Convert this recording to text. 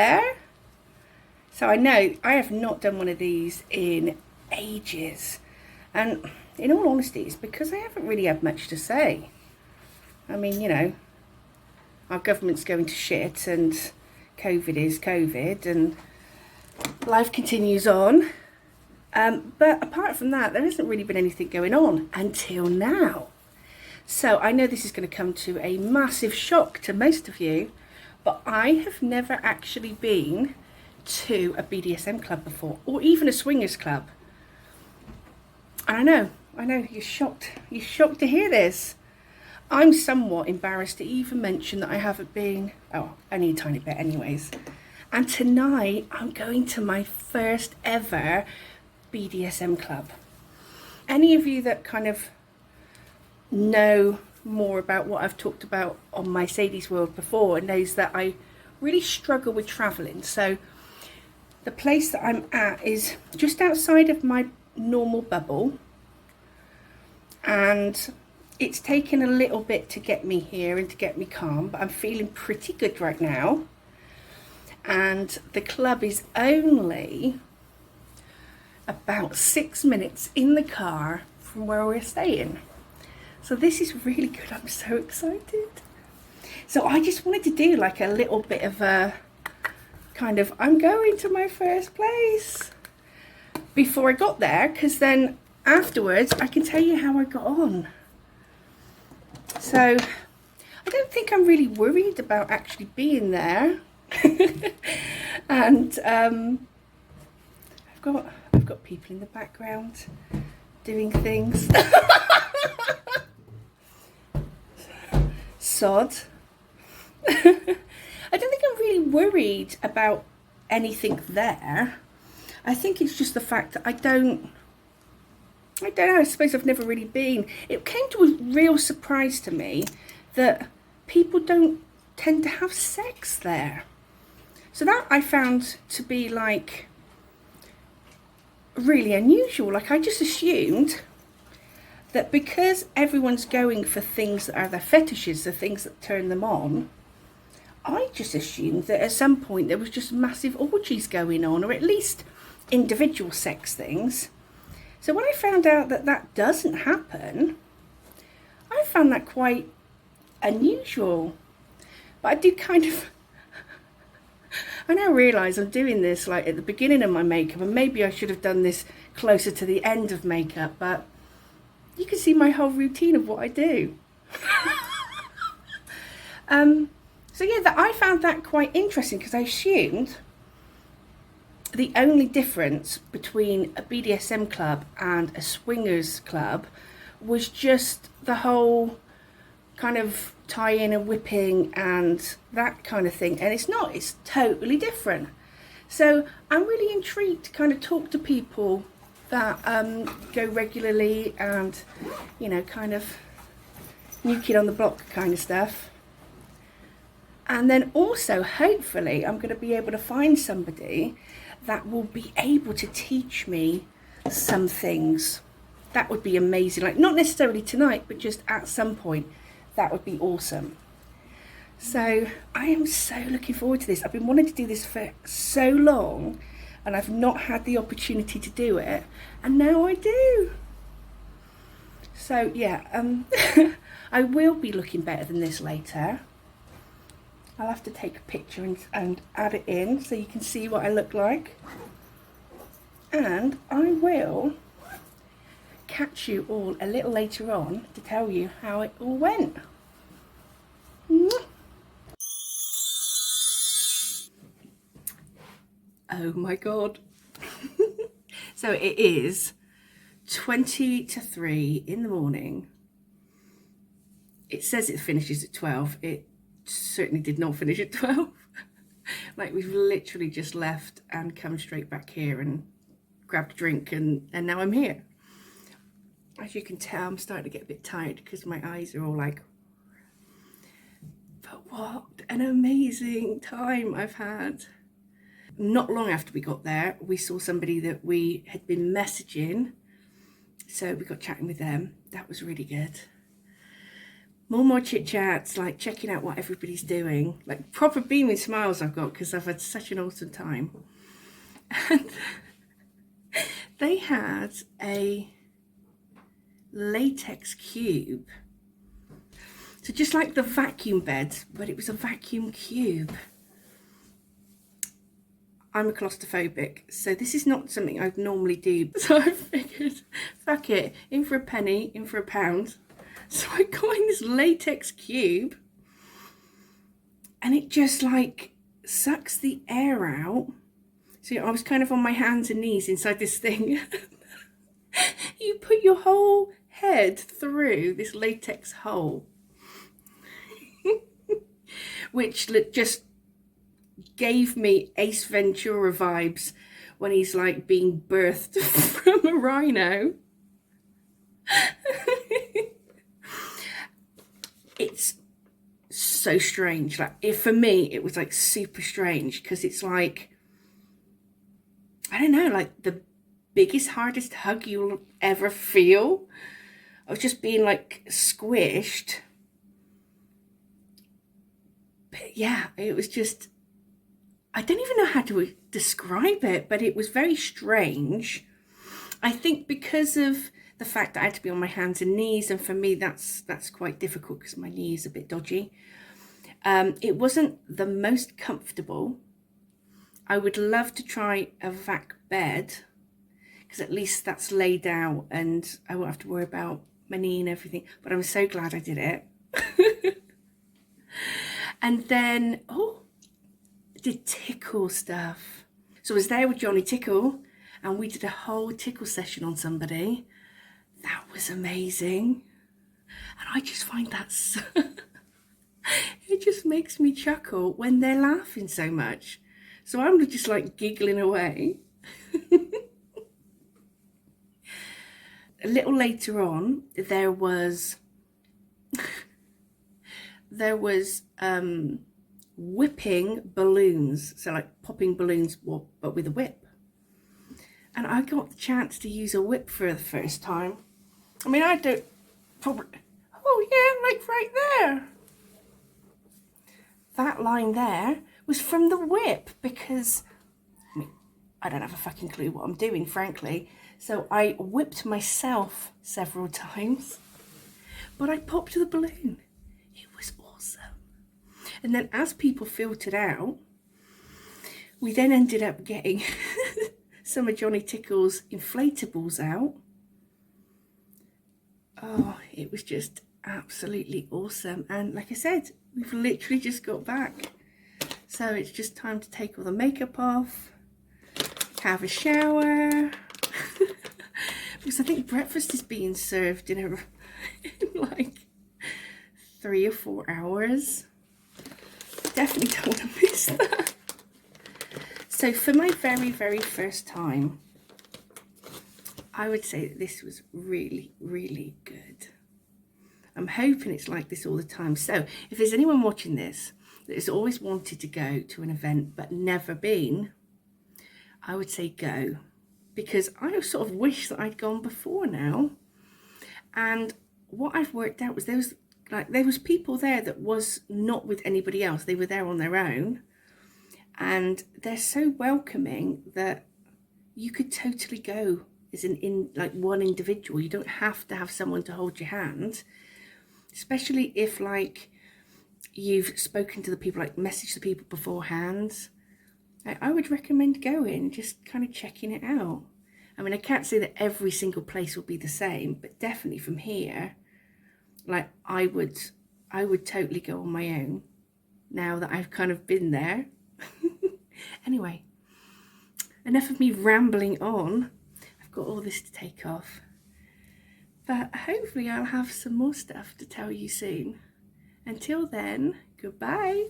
there. So I know I have not done one of these in ages. And in all honesty, it's because I haven't really had much to say. I mean, you know, our government's going to shit and COVID is COVID and life continues on. But apart from that, there hasn't really been anything going on until now. So I know this is going to come to a massive shock to most of you, but I have never actually been to a BDSM club before, or even a swingers club. And I know, you're shocked. You're shocked to hear this. I'm somewhat embarrassed to even mention that I haven't been, only a tiny bit anyways. And tonight, I'm going to my first ever BDSM club. Any of you that kind of know more about what I've talked about on my Sadie's World before knows that I really struggle with travelling. So the place that I'm at is just outside of my normal bubble, and it's taken a little bit to get me here and to get me calm, but I'm feeling pretty good right now. And the club is only about 6 minutes in the car from where we're staying. So this is really good. I'm so excited. So I just wanted to do like a little bit of a kind of, I'm going to my first place before I got there, because then afterwards I can tell you how I got on. So I don't think I'm really worried about actually being there. And I've got people in the background doing things. Sod. I don't think I'm really worried about anything there. I think it's just the fact that I don't know, I suppose I've never really been. It came to a real surprise to me that people don't tend to have sex there. So that I found to be like really unusual. Like I just assumed that because everyone's going for things that are their fetishes, the things that turn them on, I just assumed that at some point there was just massive orgies going on, or at least individual sex things. So when I found out that that doesn't happen, I found that quite unusual. But I do kind of, I now realise I'm doing this like at the beginning of my makeup, and maybe I should have done this closer to the end of makeup, but you can see my whole routine of what I do. So yeah, I found that quite interesting, because I assumed the only difference between a BDSM club and a swingers club was just the whole kind of tie-in and whipping and that kind of thing. And it's not, it's totally different. So I'm really intrigued to kind of talk to people that go regularly and, you know, kind of new kid on the block kind of stuff. And then also, hopefully, I'm going to be able to find somebody that will be able to teach me some things. That would be amazing. Like, not necessarily tonight, but just at some point. That would be awesome. So I am so looking forward to this. I've been wanting to do this for so long, and I've not had the opportunity to do it, and now I do. So yeah, I will be looking better than this later. I'll have to take a picture and add it in so you can see what I look like. And I will catch you all a little later on to tell you how it all went. Oh my God. So it is 20 to 3 in the morning. It says it finishes at 12. It certainly did not finish at 12. Like, we've literally just left and come straight back here and grabbed a drink, and now I'm here. As you can tell, I'm starting to get a bit tired because my eyes are all like, but what an amazing time I've had. Not long after we got there, we saw somebody that we had been messaging, so we got chatting with them. That was really good. more chit chats, like checking out what everybody's doing, like proper beaming smiles I've got because I've had such an awesome time. And they had a latex cube, so just like the vacuum bed, but it was a vacuum cube. I'm a claustrophobic, so this is not something I'd normally do. So I figured, fuck it, in for a penny, in for a pound. So I got in this latex cube, and it just like sucks the air out. So I was kind of on my hands and knees inside this thing. You put your whole head through this latex hole, which just gave me Ace Ventura vibes when he's like being birthed from a rhino. It's so strange. Like, for me, it was like super strange because it's like, I don't know, like the biggest, hardest hug you'll ever feel. I was just being like squished. But yeah, it was just, I don't even know how to describe it, but it was very strange. I think because of the fact that I had to be on my hands and knees, and for me that's quite difficult because my knee is a bit dodgy. It wasn't the most comfortable. I would love to try a vac bed because at least that's laid out and I won't have to worry about my knee and everything, but I'm so glad I did it. And then, oh, I did tickle stuff. So I was there with Johnny Tickle and we did a whole tickle session on somebody. That was amazing. And I just find that so it just makes me chuckle when they're laughing so much. So I'm just like giggling away. A little later on, there was whipping balloons. So like popping balloons, but with a whip. And I got the chance to use a whip for the first time. I mean, I don't probably, oh yeah, like right there. That line there was from the whip because, I mean, I don't have a fucking clue what I'm doing, frankly. So I whipped myself several times, but I popped the balloon. It was awesome. And then as people filtered out, we then ended up getting some of Johnny Tickle's inflatables out. Oh, it was just absolutely awesome. And like I said, we've literally just got back. So it's just time to take all the makeup off, have a shower. Because I think breakfast is being served in like 3 or 4 hours. Definitely don't want to miss that. So for my very, very first time, I would say that this was really, really good. I'm hoping it's like this all the time. So if there's anyone watching this that has always wanted to go to an event but never been, I would say go. Because I sort of wish that I'd gone before now. And what I've worked out was there was people there that was not with anybody else. They were there on their own. And they're so welcoming that you could totally go as like one individual. You don't have to have someone to hold your hand, especially if like you've spoken to the people, like messaged the people beforehand. I would recommend going, just kind of checking it out. I mean, I can't say that every single place will be the same, but definitely from here, like I would totally go on my own now that I've kind of been there. Anyway, enough of me rambling on. I've got all this to take off. But hopefully I'll have some more stuff to tell you soon. Until then, goodbye.